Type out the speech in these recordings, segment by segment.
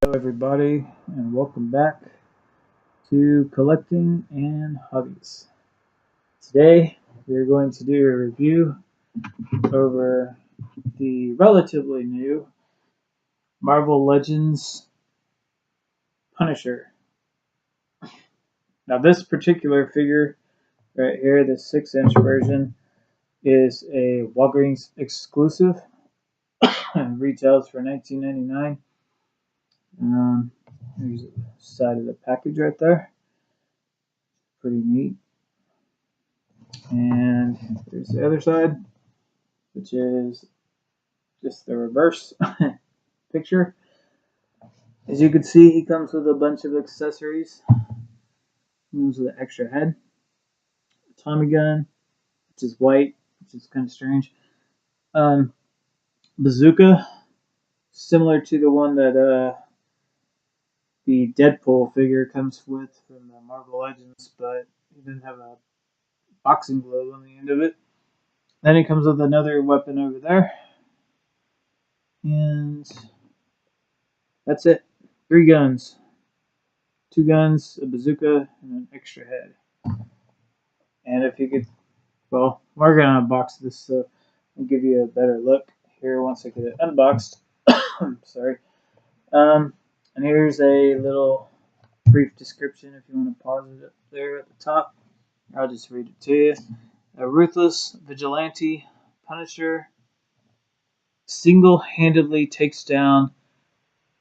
Hello everybody and welcome back to Collecting and Hobbies. Today we are going to do a review over the relatively new Marvel Legends Punisher. Now this particular figure right here, the 6-inch version, is a Walgreens exclusive and retails for $19.99. There's the side of the package right there. Pretty neat. And there's the other side, which is just the reverse picture. As you can see, he comes with a bunch of accessories. He comes with an extra head, a Tommy gun, which is white, which is kind of strange. Bazooka, similar to the one that the Deadpool figure comes with from the Marvel Legends, but he didn't have a boxing glove on the end of it. Then he comes with another weapon over there. And that's it. 3 guns. 2 guns, a bazooka, and an extra head. And if you could, well, we're going to unbox this, so I'll give you a better look here once I get it unboxed. Sorry. And here's a little brief description if you want to pause it up there at the top. I'll just read it to you. A ruthless vigilante Punisher single-handedly takes down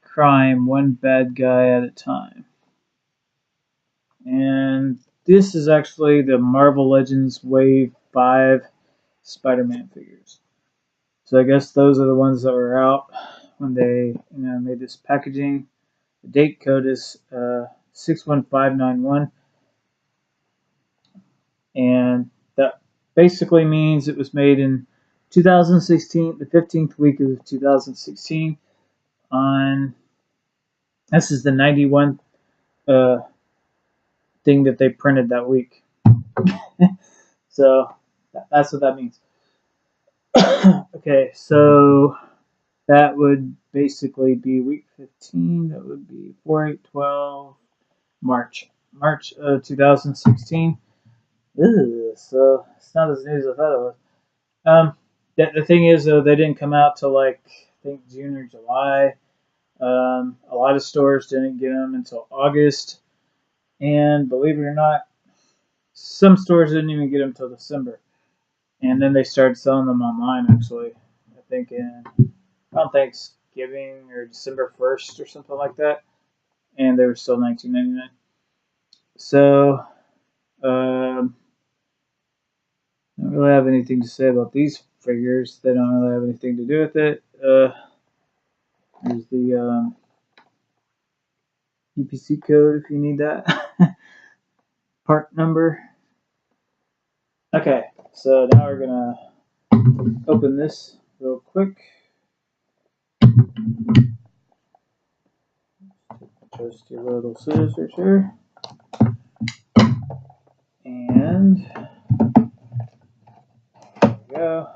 crime one bad guy at a time. And this is actually the Marvel Legends Wave 5 Spider-Man figures. So I guess those are the ones that were out when they made this packaging. The date code is 61591. And that basically means it was made in 2016, the 15th week of 2016. This is the 91 thing that they printed that week. So that's what that means. Okay, so that would basically be week 15. That would be 4/8/12 March of 2016. So it's not as new as I thought it was. The thing is, though, they didn't come out till I think June or July. A lot of stores didn't get them until August, and believe it or not, some stores didn't even get them till December. And then they started selling them online, actually. I think around Thanksgiving or December 1st or something like that. And they were still $19.99. So, I don't really have anything to say about these figures. They don't really have anything to do with it. There's the UPC code if you need that. Part number. Okay, so now we're gonna open this real quick. Just your little scissors here. And there we go.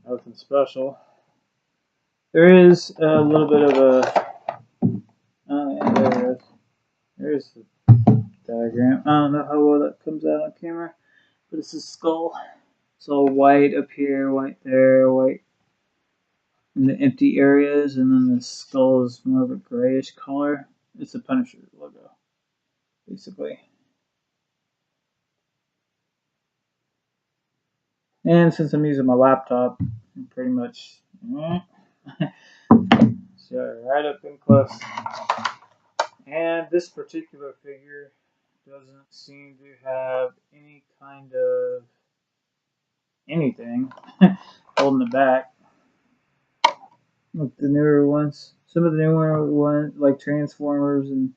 Nothing special. There is a little bit of a. Oh, yeah, there it is. There's the diagram. I don't know how well that comes out on camera, but it's a skull. It's all white up here, white there, white in the empty areas, and then the skull is more of a grayish color. It's a Punisher logo, basically. And since I'm using my laptop, I'm pretty much so right up in close. And this particular figure doesn't seem to have any kind of anything holding it back. Like the newer ones, some of the newer ones, like Transformers, and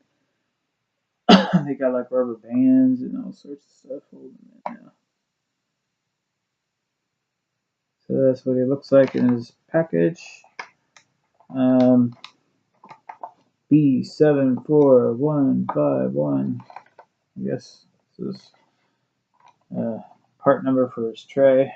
they got like rubber bands and all sorts of stuff holding it now. So that's what he looks like in his package. B74151. I guess this is part number for his tray.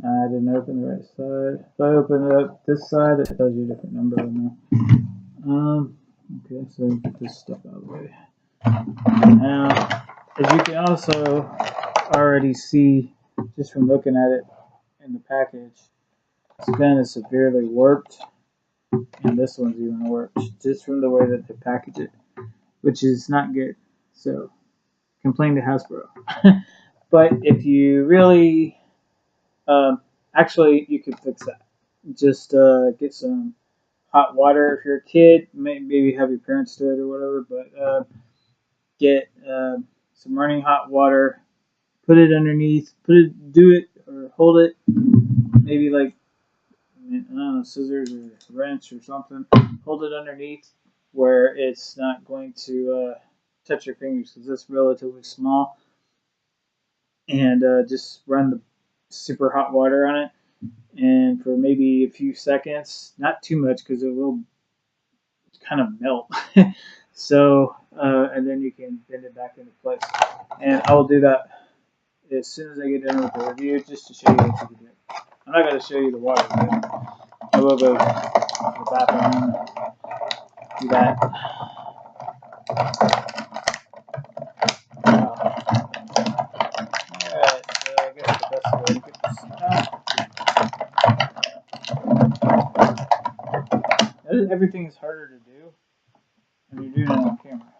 I didn't open the right side. If I open it up this side, it tells you a different number on there. Okay, so get this stuff out of the way. Now, as you can also already see, just from looking at it in the package, this pen is severely warped, and this one's even warped, just from the way that they package it, which is not good. So, complain to Hasbro. But if you really, actually, you could fix that. Just get some hot water if you're a kid. Maybe have your parents do it or whatever. But get some running hot water. Put it underneath. Do it or hold it. Maybe like I don't know, scissors or wrench or something. Hold it underneath where it's not going to touch your fingers because it's relatively small. And just run the super hot water on it. And for maybe a few seconds, not too much because it will kind of melt. So, and then you can bend it back into place. And I will do that as soon as I get done with the review, just to show you what you can do. I'm not going to show you the water, but I will go to the bathroom and do that. Alright, so I guess the best way to get this out. Everything is harder to do when you're doing it on camera.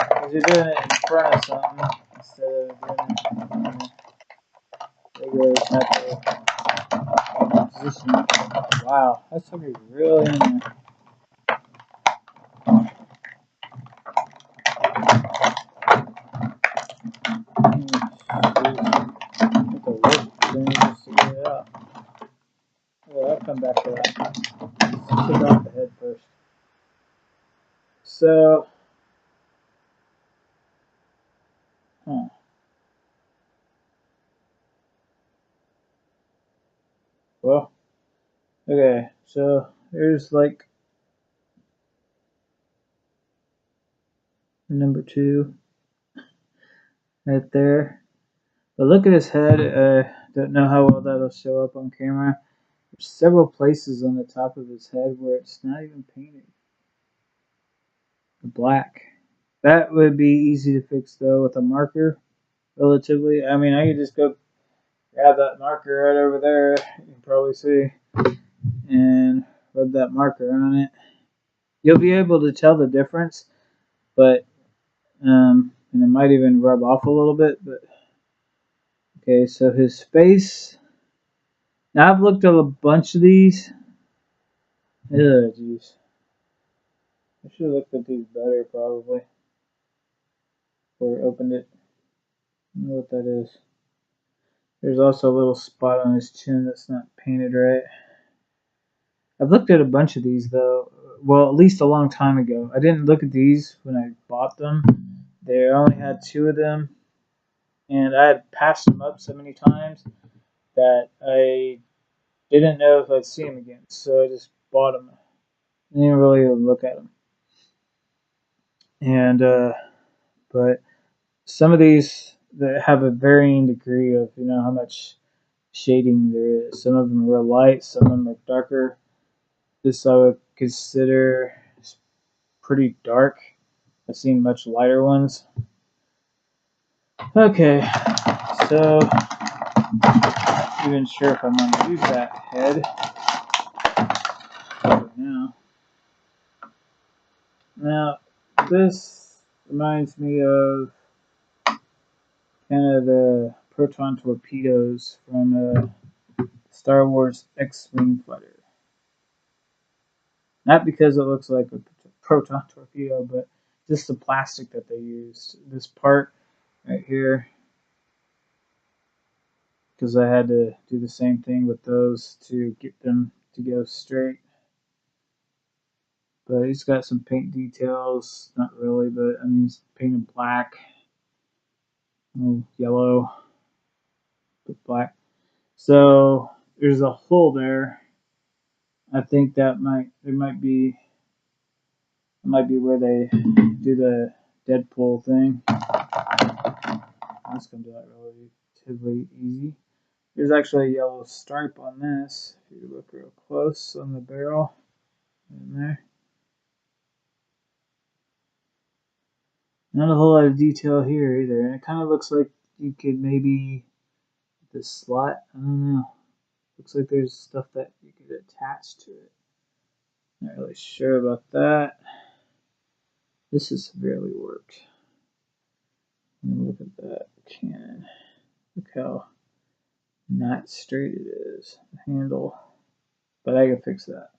Because you're doing it in front of something instead of doing it in a regular type of position. Wow, that sucker's really in there. It's a work thing just to get it out. Well, I'll come back to that. Let's take off the head first. So, well, okay, so there's like number 2 right there. But look at his head. Don't know how well that'll show up on camera. There's several places on the top of his head where it's not even painted. Black. That would be easy to fix though with a marker, relatively. I mean, I could just go grab that marker right over there. You can probably see, and rub that marker on it. You'll be able to tell the difference, but and it might even rub off a little bit. But okay, so his face. Now I've looked at a bunch of these. Ugh, jeez. I should have looked at these better probably before I opened it. I don't know what that is. There's also a little spot on his chin that's not painted right. I've looked at a bunch of these though. Well, at least a long time ago. I didn't look at these when I bought them. They only had 2 of them, and I had passed them up so many times that I didn't know if I'd see them again. So I just bought them. I didn't really even look at them. And but some of these that have a varying degree of how much shading there is. Some of them are real light, some of them are darker. This I would consider pretty dark. I've seen much lighter ones. Okay, so not even sure if I'm going to use that head right now. Now, this reminds me of kind of the proton torpedoes from Star Wars X-Wing fighter. Not because it looks like a proton torpedo, but just the plastic that they used. This part right here, because I had to do the same thing with those to get them to go straight. But he's got some paint details, not really, but I mean he's painted black, yellow, but black. So there's a hole there. I think that might be where they do the Deadpool thing. That's gonna do that relatively easy. There's actually a yellow stripe on this. If you look real close on the barrel, in there. Not a whole lot of detail here either, and it kind of looks like you could maybe the slot. I don't know. Looks like there's stuff that you could attach to it. Not really sure about that. This is severely worked. Look at that can. Look how not straight it is. The handle. But I can fix that.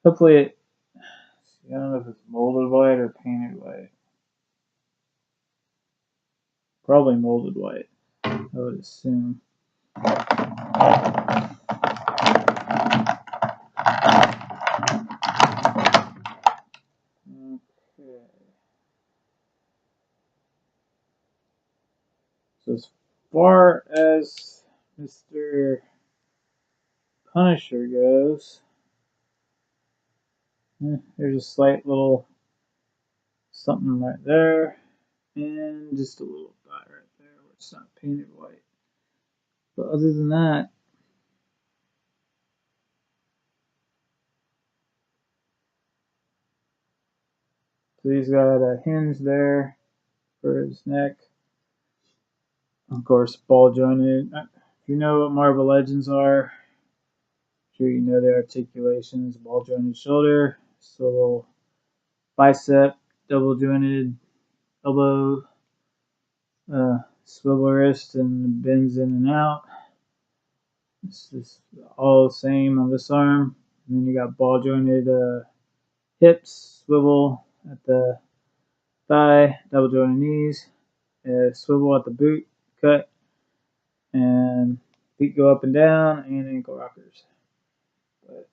Hopefully it. I don't know if it's molded white or painted white. Probably molded white, I would assume. Okay. So as far as Mr. Punisher goes, there's a slight little something right there, and just a little dot right there where it's not painted white. But other than that, so he's got a hinge there for his neck. Of course, ball jointed. If you know what Marvel Legends are, I'm sure you know the articulations. Ball jointed shoulder, so a little bicep, double jointed elbow, swivel wrist, and bends in and out. It's just all the same on this arm. And then you got ball jointed hips, swivel at the thigh, double jointed knees, swivel at the boot cut, and feet go up and down, and ankle rockers. But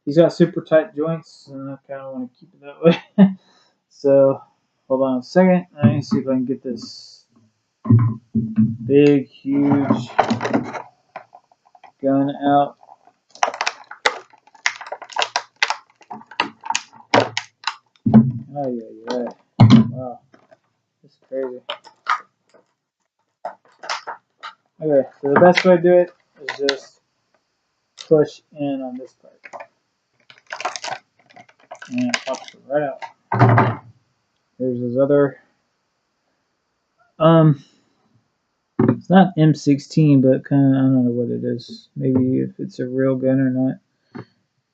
he's got super tight joints, and I kind of want to keep it that way. So hold on a second. Let me see if I can get this big, huge gun out. Oh yeah. Wow, this is crazy. Okay, so the best way to do it is just push in on this part, and it pops it right out. There's his other. It's not M16, but kind of I don't know what it is. Maybe if it's a real gun or not.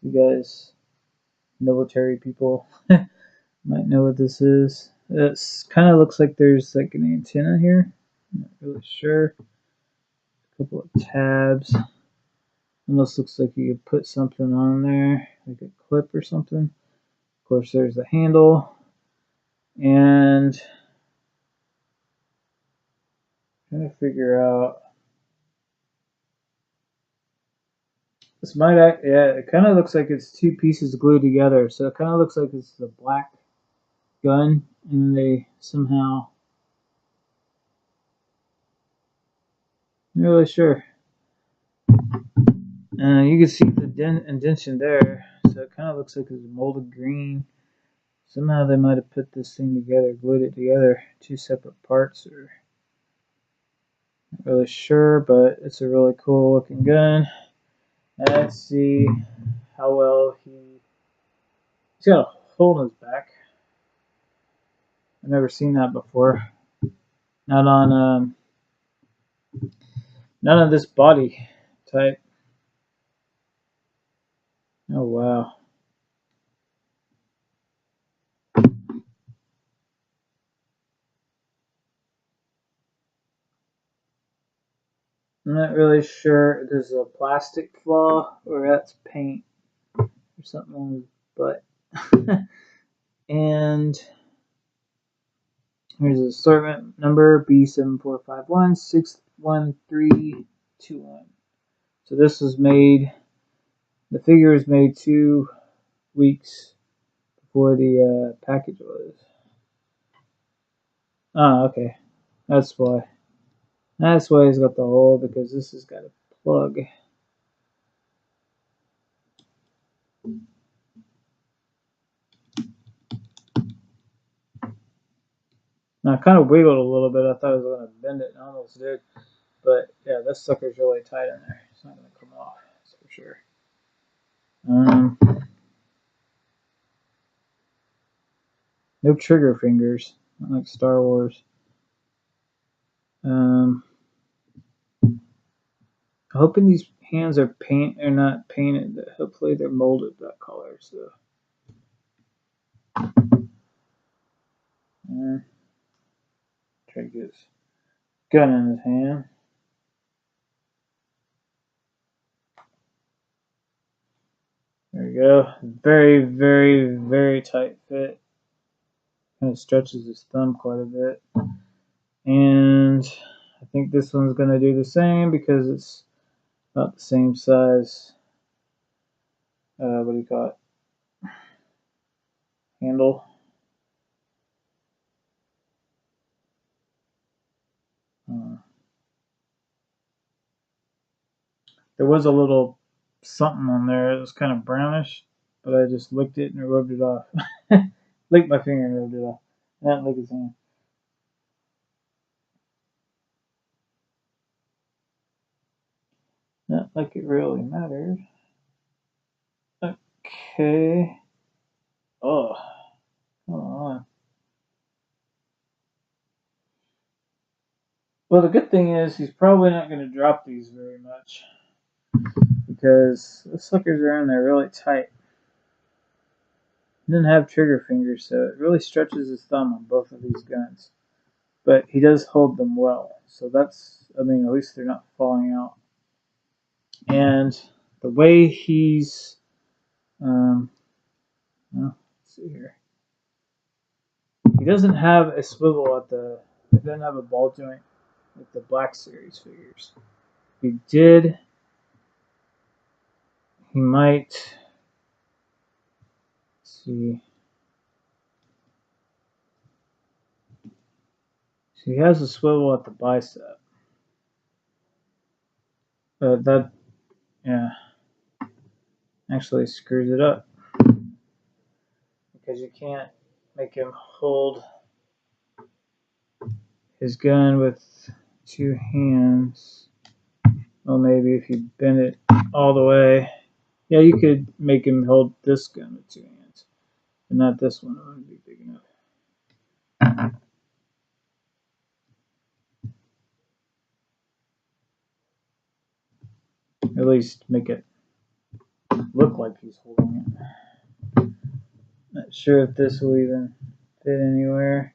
You guys, military people, might know what this is. It kind of looks like there's like an antenna here. I'm not really sure. A couple of tabs. Almost looks like you could put something on there, like a clip or something. Of course, there's the handle. And I'm trying to figure out. This might act, yeah, it kind of looks like it's two pieces glued together. So it kind of looks like it's the black gun, and they somehow, I'm not really sure. You can see the indentation there, so it kind of looks like it's molded green. Somehow they might have put this thing together, glued it together, two separate parts, or not really sure, but it's a really cool looking gun. And let's see how well he's got a hole in his back. I've never seen that before. Not on this body type. Oh wow. I'm not really sure if this is a plastic flaw or that's paint or something on his butt. And here's the assortment number B7451611321. So this was made, the figure was made 2 weeks before the package was. Oh, okay. That's why. That's why he's got the hole, because this has got a plug. Now I kind of wiggled a little bit. I thought I was going to bend it, and I almost did. But yeah, this sucker's really tight in there. It's not going to come off, that's for sure. Um, no trigger fingers, not like Star Wars. I'm hoping these hands are not painted. But hopefully they're molded that color. So, try to get his gun in his hand. There we go. Very, very, very tight fit. Kind of stretches his thumb quite a bit. And I think this one's going to do the same because it's about the same size. What do you call it? Handle. There was a little something on there. It was kind of brownish, but I just licked it and rubbed it off. Licked my finger and rubbed it off. Not lick his hand. Not like it really matters. Okay. Oh, come on. Well, the good thing is he's probably not going to drop these very much because the suckers are in there really tight. He doesn't have trigger fingers, so it really stretches his thumb on both of these guns. But he does hold them well, so that's, I mean, at least they're not falling out. And the way he's, well, let's see here. He doesn't have a swivel at the, he doesn't have a ball joint like the Black Series figures. If he did, he might, let's see. So he has a swivel at the bicep. But that, yeah, actually screws it up. Because you can't make him hold his gun with two hands. Well, maybe if you bend it all the way. Yeah, you could make him hold this gun with two hands. But not this one. It wouldn't be big enough. At least make it look like he's holding it. Not sure if this will even fit anywhere.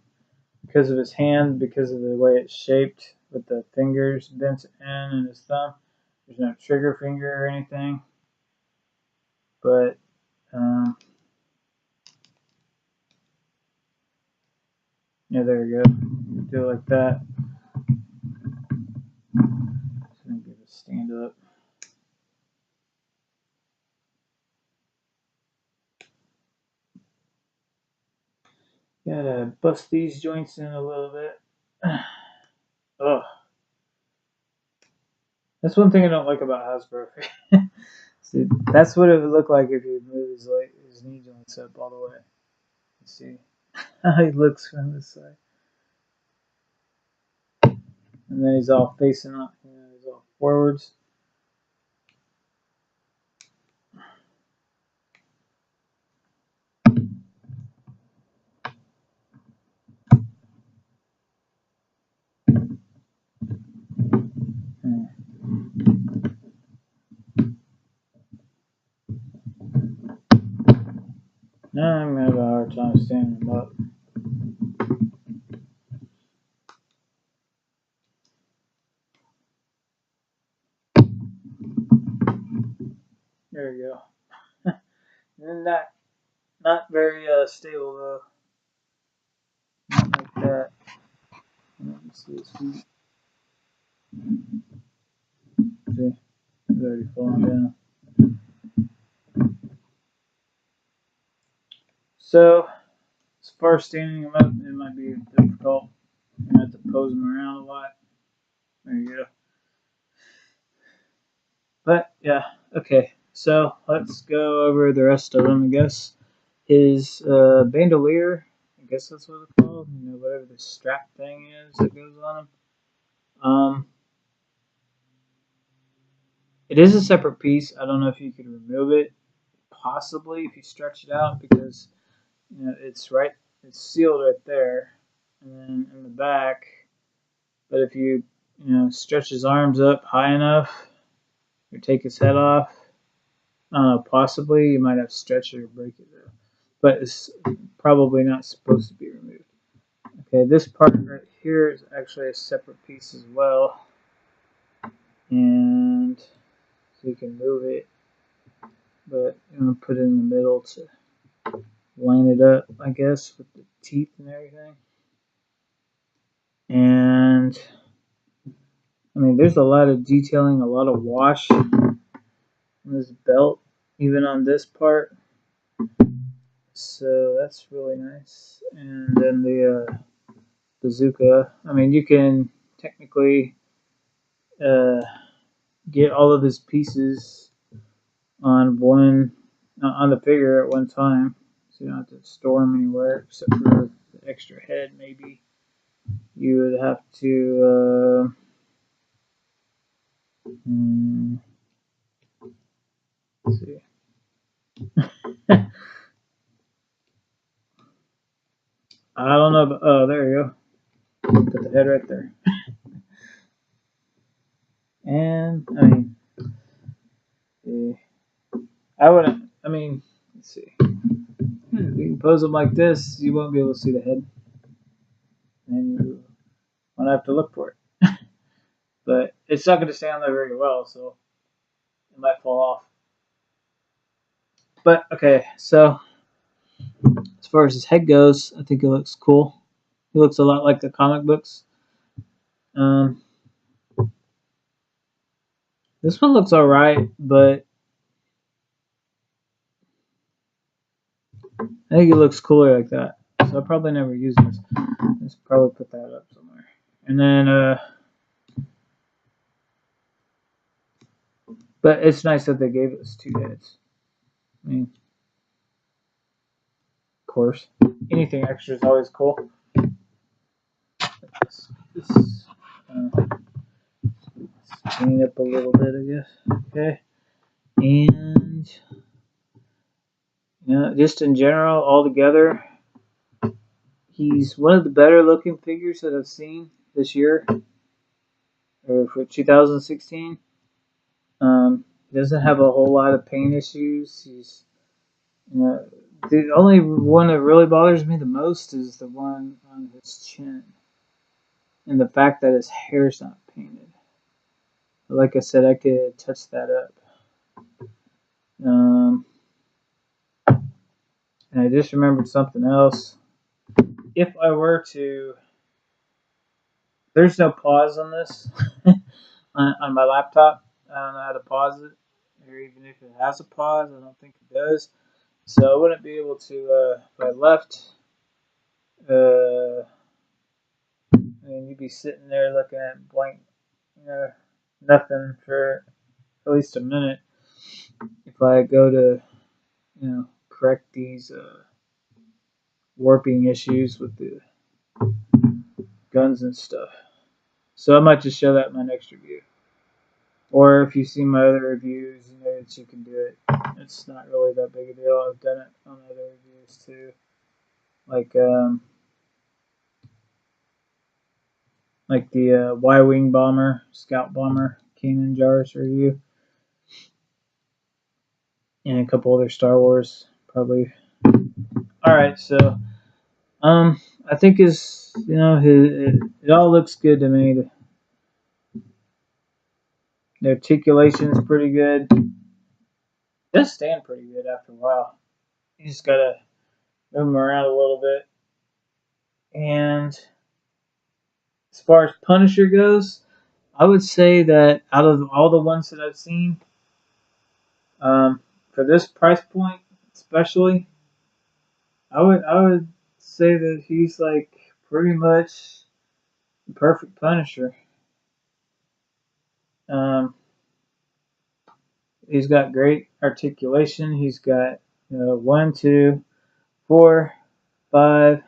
Because of his hand, because of the way it's shaped with the fingers bent in and his thumb. There's no trigger finger or anything. But, yeah, there we go. Do it like that. Just gonna give it a stand up. Gotta bust these joints in a little bit. Ugh. That's one thing I don't like about Hasbro. See, that's what it would look like if you move his knee joints up all the way. Let's see how he looks from this side. And then he's all facing up, he's all forwards. Now I'm gonna have a hard time standing him up. There we go. And not very stable though. Not like that. Let me see his feet. See, he's already falling down. So, as far as standing him up, it might be difficult. You're gonna have to pose him around a lot. There you go. But yeah, okay. So let's go over the rest of them. I guess his bandolier. I guess that's what it's called. Whatever the strap thing is that goes on him. It is a separate piece. I don't know if you could remove it, possibly if you stretch it out, because it's sealed right there, and then in the back. But if you stretch his arms up high enough, or take his head off, I don't know, possibly you might have to stretch it or break it though. But it's probably not supposed to be removed. Okay, this part right here is actually a separate piece as well, and so you can move it, but I'm gonna put it in the middle to line it up, I guess, with the teeth and everything. And I mean, there's a lot of detailing, a lot of wash on this belt, even on this part. So that's really nice. And then the bazooka. I mean, you can technically uh, get all of his pieces on the figure at one time, so you don't have to store them anywhere except for the extra head. Maybe you would have to. Let's see. I don't know. Oh, there you go. Put the head right there. And I mean, I wouldn't. I mean, let's see. You can pose them like this. You won't be able to see the head, and you won't have to look for it. But it's not going to stay on there very well, so it might fall off. But okay, so as far as his head goes, I think it looks cool. He looks a lot like the comic books. Um, this one looks alright, but I think it looks cooler like that. So I'll probably never use this. Let's probably put that up somewhere. And then, but it's nice that they gave us two heads. I mean, of course, anything extra is always cool. This clean up a little bit, I guess. Okay, and just in general, all together, he's one of the better looking figures that I've seen this year, or for 2016. He doesn't have a whole lot of pain issues. The only one that really bothers me the most is the one on his chin, and the fact that his hair's not painted. But like I said, I could touch that up. Um, and I just remembered something else. If I were to, there's no pause on this on my laptop. I don't know how to pause it, or even if it has a pause, I don't think it does. So I wouldn't be able to, if I left, I mean, you'd be sitting there looking at blank, nothing for at least a minute. If I go to, correct these warping issues with the guns and stuff. So I might just show that in my next review. Or if you see my other reviews, you know that you can do it. It's not really that big a deal. I've done it on other reviews too. Like the Y-Wing bomber, scout bomber, Kanan Jarrus review. And a couple other Star Wars, probably. Alright, so I think it all looks good to me. The articulation's pretty good. It does stand pretty good after a while. You just gotta move them around a little bit. And as far as Punisher goes, I would say that out of all the ones that I've seen, for this price point especially, I would say that he's like pretty much the perfect Punisher. Um, he's got great articulation. He's got 1, 2, 4, 5,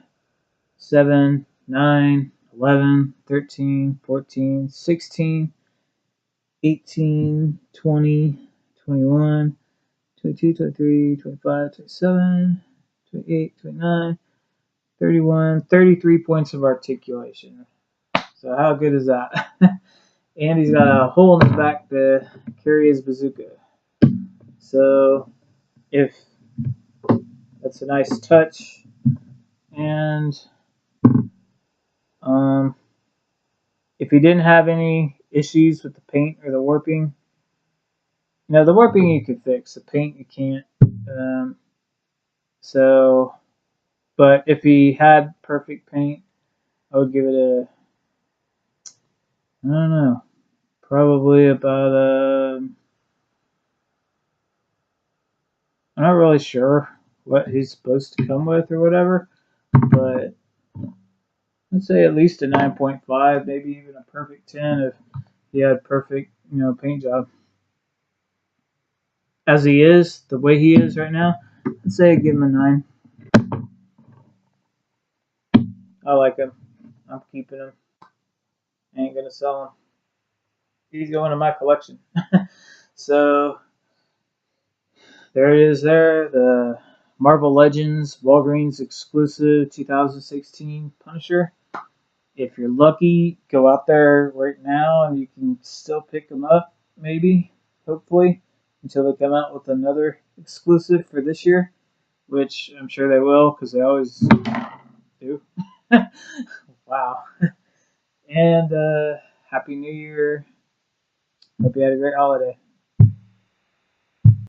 7, 9, 11, 13, 14, 16, 18, 20, 21, 22, 23, 25, 27, 28, 29, 31, 33 points of articulation. So how good is that? And he's got a hole in his back to carry his bazooka. So if that's a nice touch. And if he didn't have any issues with the paint or the warping, the warping you could fix, the paint you can't. So, but if he had perfect paint, I would give it a, I don't know, probably about I'm not really sure what he's supposed to come with or whatever, but let's say at least a 9.5, maybe even a perfect 10 if he had perfect, paint job. As he is, the way he is right now, let's say I give him a 9. I like him. I'm keeping him. I ain't gonna sell him. He's going to my collection. So there it is there, the Marvel Legends Walgreens exclusive 2016 Punisher. If you're lucky, go out there right now and you can still pick them up, maybe, hopefully, until they come out with another exclusive for this year, which I'm sure they will because they always do. Wow. And Happy New Year. Hope you had a great holiday.